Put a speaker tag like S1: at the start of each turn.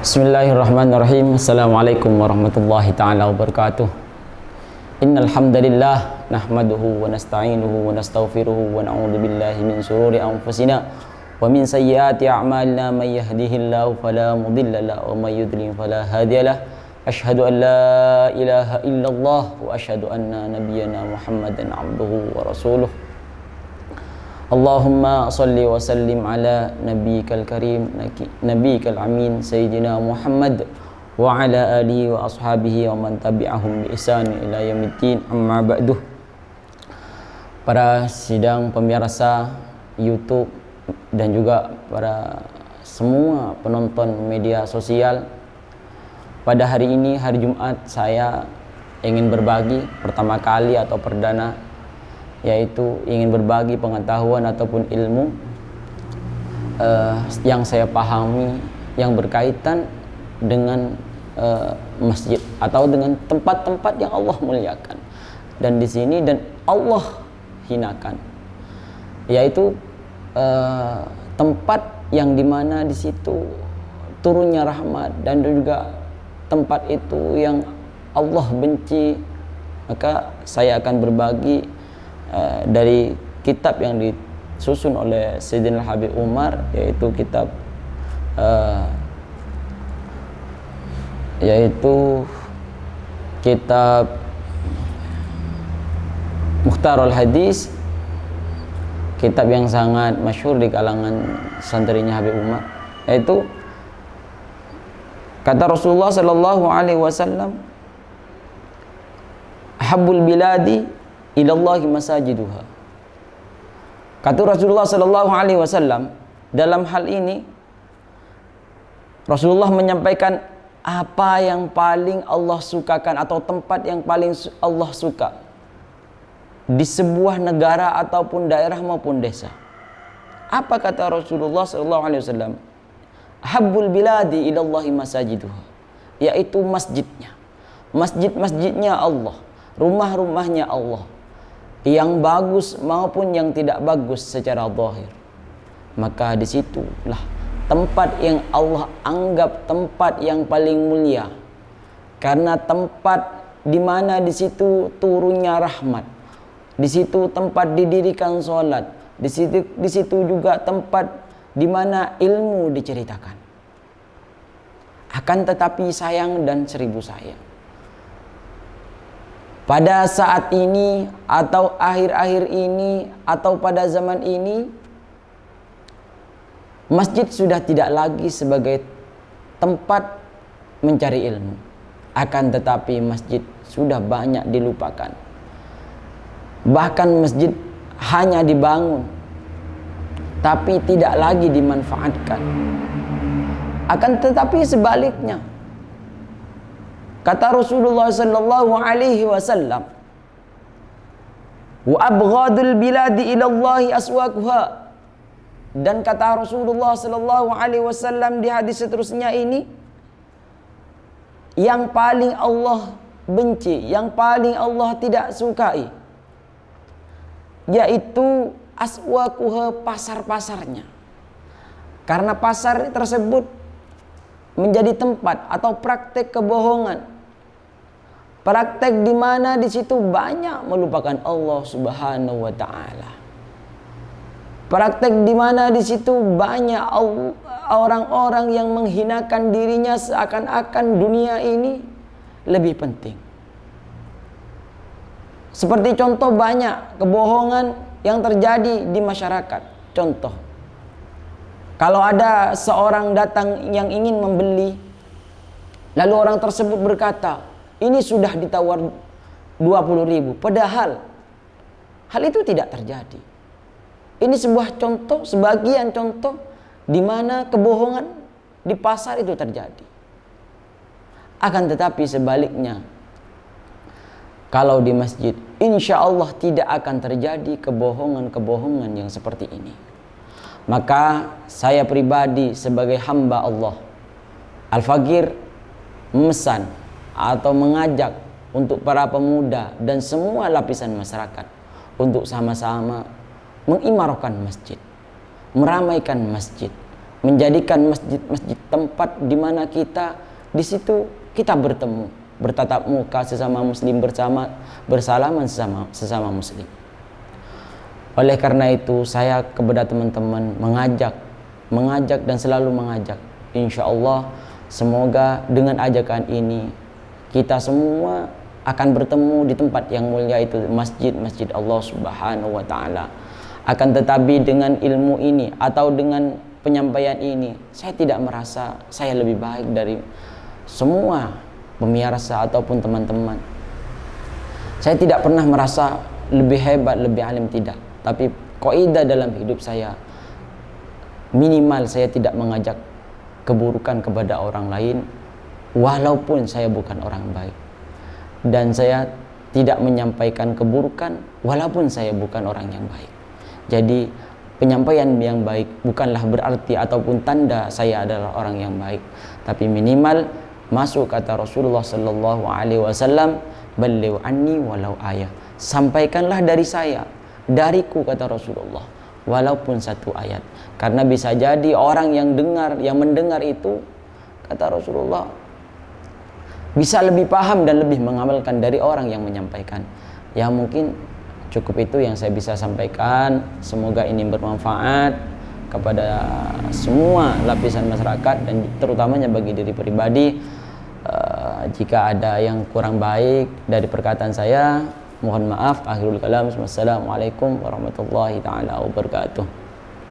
S1: Bismillahirrahmanirrahim. Assalamualaikum warahmatullahi ta'ala wabarakatuh. Innal hamdalillah nahmaduhu wa nasta'inuhu wa nastaghfiruhu wa na'udzu billahi min shururi anfusina wa min sayyiati a'malina may yahdihillahu fala mudilla lahu wa may yudlil fala hadiyalah. Asyhadu an la ilaha illallah wa asyhadu anna nabiyyana Muhammadan abduhu wa rasuluh. Allahumma salli wa sallim ala nabiyyikal karim nabiyyikal amin sayyidina Muhammad wa ala alihi wa ashabihi wa man tabi'ahum bi ihsan ila yaumiddin, amma ba'du. Para sidang pemirsa YouTube dan juga para semua penonton media sosial, pada hari ini, hari Jumat, saya ingin berbagi pertama kali atau perdana, yaitu ingin berbagi pengetahuan ataupun ilmu yang saya pahami yang berkaitan dengan masjid atau dengan tempat-tempat yang Allah muliakan dan di sini dan Allah hinakan, yaitu tempat yang dimana di situ turunnya rahmat dan juga tempat itu yang Allah benci. Maka saya akan berbagi dari kitab yang disusun oleh Sayyidina Habib Umar, yaitu kitab Mukhtarul Hadis, kitab yang sangat masyhur di kalangan santrinya Habib Umar, yaitu kata Rasulullah sallallahu alaihi wasallam, habbul biladi ilallahi masajiduha. Kata Rasulullah sallallahu alaihi wasallam, dalam hal ini Rasulullah menyampaikan apa yang paling Allah sukakan atau tempat yang paling Allah suka di sebuah negara ataupun daerah maupun desa. Apa kata Rasulullah sallallahu alaihi wasallam? Habbul biladi ilallahi masajiduha, yaitu masjidnya. Masjid-masjidnya Allah, rumah-rumahnya Allah, yang bagus maupun yang tidak bagus secara zahir. Maka disitulah tempat yang Allah anggap tempat yang paling mulia, karena tempat di mana di situ turunnya rahmat, di situ tempat didirikan sholat, di situ juga tempat di mana ilmu diceritakan. Akan tetapi sayang dan seribu sayang, pada saat ini atau akhir-akhir ini atau pada zaman ini, masjid sudah tidak lagi sebagai tempat mencari ilmu. Akan tetapi masjid sudah banyak dilupakan. Bahkan masjid hanya dibangun tapi tidak lagi dimanfaatkan. Akan tetapi sebaliknya, kata Rasulullah sallallahu alaihi wasallam, wa abghadul biladi ilallahi aswaquha. Dan kata Rasulullah sallallahu alaihi wasallam di hadis seterusnya ini, yang paling Allah benci, yang paling Allah tidak sukai, yaitu aswaquha, pasar-pasarnya. Karena pasar tersebut menjadi tempat atau praktek kebohongan, praktek di mana di situ banyak melupakan Allah Subhanahu wa taala. Praktek di mana di situ banyak orang-orang yang menghinakan dirinya seakan-akan dunia ini lebih penting. Seperti contoh banyak kebohongan yang terjadi di masyarakat. Contoh, kalau ada seorang datang yang ingin membeli, lalu orang tersebut berkata, ini sudah ditawar 20.000, padahal hal itu tidak terjadi. Ini sebuah contoh, sebagian contoh di mana kebohongan di pasar itu terjadi. Akan tetapi sebaliknya, kalau di masjid, insya Allah tidak akan terjadi kebohongan-kebohongan yang seperti ini. Maka saya pribadi sebagai hamba Allah, Al-Faqir, memesan atau mengajak untuk para pemuda dan semua lapisan masyarakat untuk sama-sama mengimarahkan masjid, meramaikan masjid, menjadikan masjid-masjid tempat di mana kita di situ kita bertemu, bertatap muka sesama muslim, bersalaman sesama muslim. Oleh karena itu saya kepada teman-teman mengajak dan selalu mengajak. Insya Allah semoga dengan ajakan ini kita semua akan bertemu di tempat yang mulia itu, masjid Allah Subhanahu wa taala. Akan tetapi dengan ilmu ini atau dengan penyampaian ini, saya tidak merasa saya lebih baik dari semua pemirsa ataupun teman-teman. Saya tidak pernah merasa lebih hebat, lebih alim, tidak. Tapi kaidah dalam hidup saya, minimal saya tidak mengajak keburukan kepada orang lain walaupun saya bukan orang baik, dan saya tidak menyampaikan keburukan walaupun saya bukan orang yang baik. Jadi penyampaian yang baik bukanlah berarti ataupun tanda saya adalah orang yang baik, tapi minimal masuk kata Rasulullah sallallahu alaihi wasallam, balligh anni walau ayah, sampaikanlah dari saya, dariku kata Rasulullah, walaupun satu ayat. Karena bisa jadi orang yang mendengar itu, kata Rasulullah, bisa lebih paham dan lebih mengamalkan dari orang yang menyampaikan. Ya mungkin cukup itu yang saya bisa sampaikan. Semoga ini bermanfaat kepada semua lapisan masyarakat dan terutamanya bagi diri pribadi. Jika ada yang kurang baik dari perkataan saya, mohon maaf. Akhirul kalam. Wassalamualaikum warahmatullahi taala wabarakatuh.